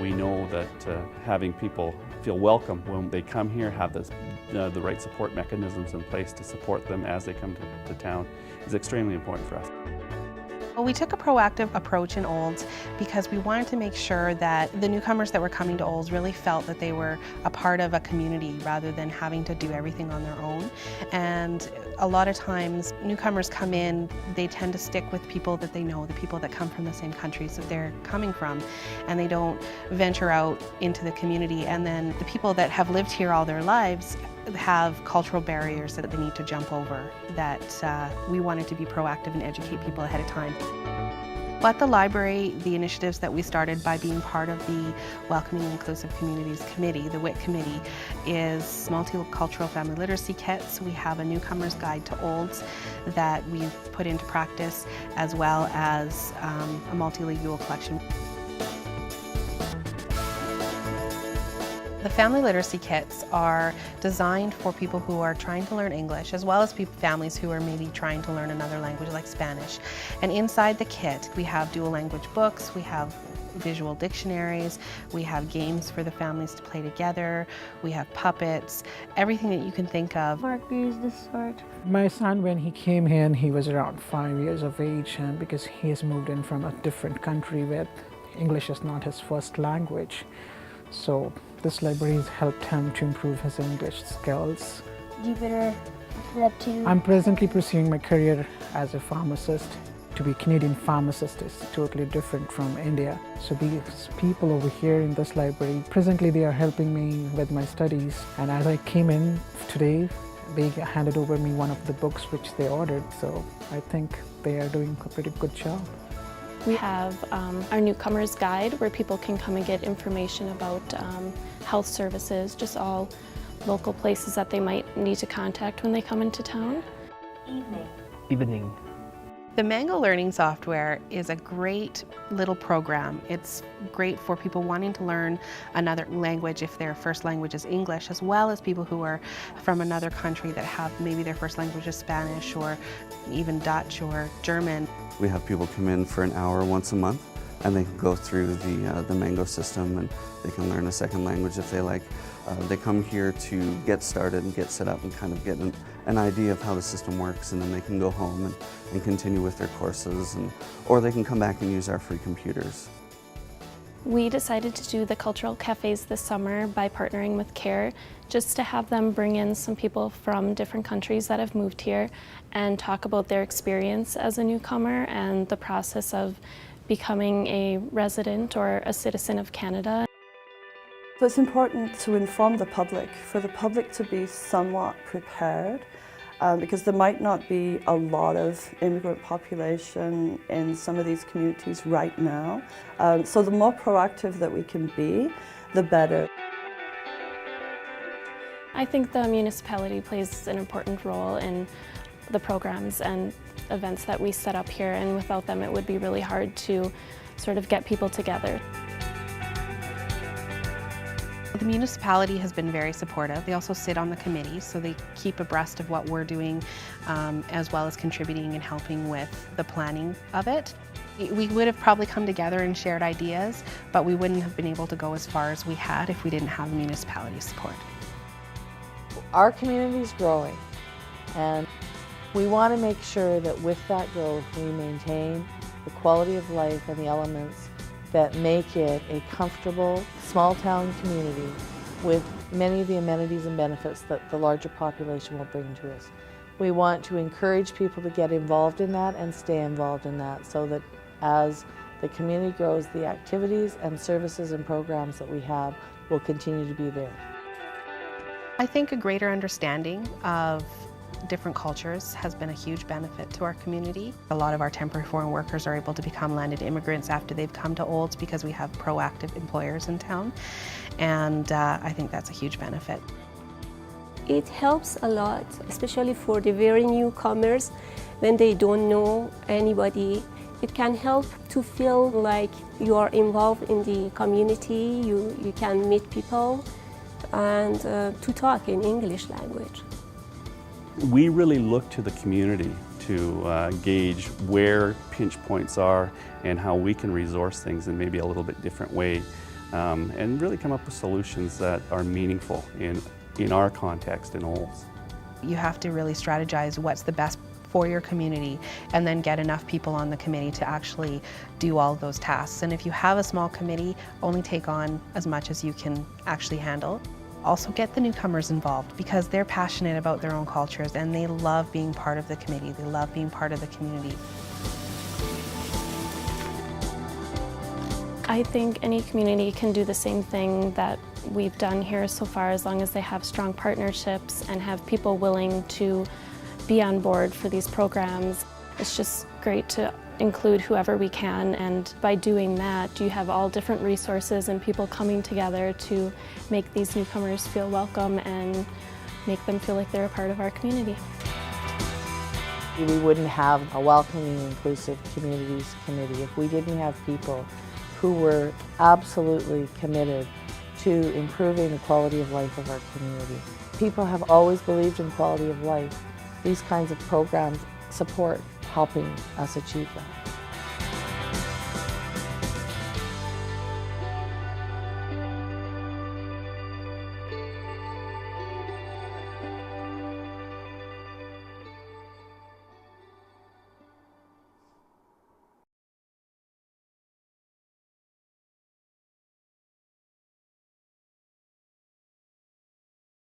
We know that having people feel welcome when they come here, have the right support mechanisms in place to support them as they come to town is extremely important for us. Well, we took a proactive approach in Olds because we wanted to make sure that the newcomers that were coming to Olds really felt that they were a part of a community rather than having to do everything on their own. And a lot of times newcomers come in, they tend to stick with people that they know, the people that come from the same countries that they're coming from, and they don't venture out into the community. And then the people that have lived here all their lives have cultural barriers that they need to jump over, that we wanted to be proactive and educate people ahead of time. At the library, the initiatives that we started by being part of the Welcoming Inclusive Communities Committee, the WIC Committee, is multicultural family literacy kits. We have a newcomer's guide to Olds that we've put into practice, as well as a multilingual collection. The family literacy kits are designed for people who are trying to learn English, as well as families who are maybe trying to learn another language like Spanish. And inside the kit, we have dual language books, we have visual dictionaries, we have games for the families to play together, we have puppets, everything that you can think of. Markers, this sort. My son, when he came here, he was around 5 years of age, and because he has moved in from a different country where English is not his first language. So this library has helped him to improve his English skills. You better that too. I'm presently pursuing my career as a pharmacist. To be a Canadian pharmacist is totally different from India. So these people over here in this library, presently they are helping me with my studies. And as I came in today, they handed over me one of the books which they ordered. So I think they are doing a pretty good job. We have our newcomer's guide where people can come and get information about health services, just all local places that they might need to contact when they come into town. Evening. The Mango Learning software is a great little program. It's great for people wanting to learn another language if their first language is English, as well as people who are from another country that have maybe their first language is Spanish or even Dutch or German. We have people come in for an hour once a month, and they can go through the Mango system, and they can learn a second language if they like. They come here to get started and get set up and kind of get an idea of how the system works, and then they can go home and continue with their courses, or they can come back and use our free computers. We decided to do the cultural cafes this summer by partnering with CARE, just to have them bring in some people from different countries that have moved here and talk about their experience as a newcomer and the process of becoming a resident or a citizen of Canada. So it's important to inform the public, for the public to be somewhat prepared, because there might not be a lot of immigrant population in some of these communities right now. So the more proactive that we can be, the better. I think the municipality plays an important role in the programs and events that we set up here, and without them it would be really hard to sort of get people together. The municipality has been very supportive. They also sit on the committee, so they keep abreast of what we're doing, as well as contributing and helping with the planning of it. We would have probably come together and shared ideas, but we wouldn't have been able to go as far as we had if we didn't have the municipality support. Our community is growing, and we want to make sure that with that growth we maintain the quality of life and the elements that make it a comfortable, small-town community with many of the amenities and benefits that the larger population will bring to us. We want to encourage people to get involved in that and stay involved in that, so that as the community grows, the activities and services and programs that we have will continue to be there. I think a greater understanding of different cultures has been a huge benefit to our community. A lot of our temporary foreign workers are able to become landed immigrants after they've come to Olds because we have proactive employers in town, and I think that's a huge benefit. It helps a lot, especially for the very newcomers when they don't know anybody. It can help to feel like you are involved in the community, you can meet people, and to talk in English language. We really look to the community to gauge where pinch points are and how we can resource things in maybe a little bit different way and really come up with solutions that are meaningful in our context in Olds. You have to really strategize what's the best for your community and then get enough people on the committee to actually do all of those tasks. And if you have a small committee, only take on as much as you can actually handle. Also get the newcomers involved because they're passionate about their own cultures and they love being part of the committee. They love being part of the community. I think any community can do the same thing that we've done here so far, as long as they have strong partnerships and have people willing to be on board for these programs. It's just great to include whoever we can, and by doing that you have all different resources and people coming together to make these newcomers feel welcome and make them feel like they're a part of our community. We wouldn't have a welcoming, inclusive communities committee if we didn't have people who were absolutely committed to improving the quality of life of our community. People have always believed in quality of life. These kinds of programs support helping us achieve that.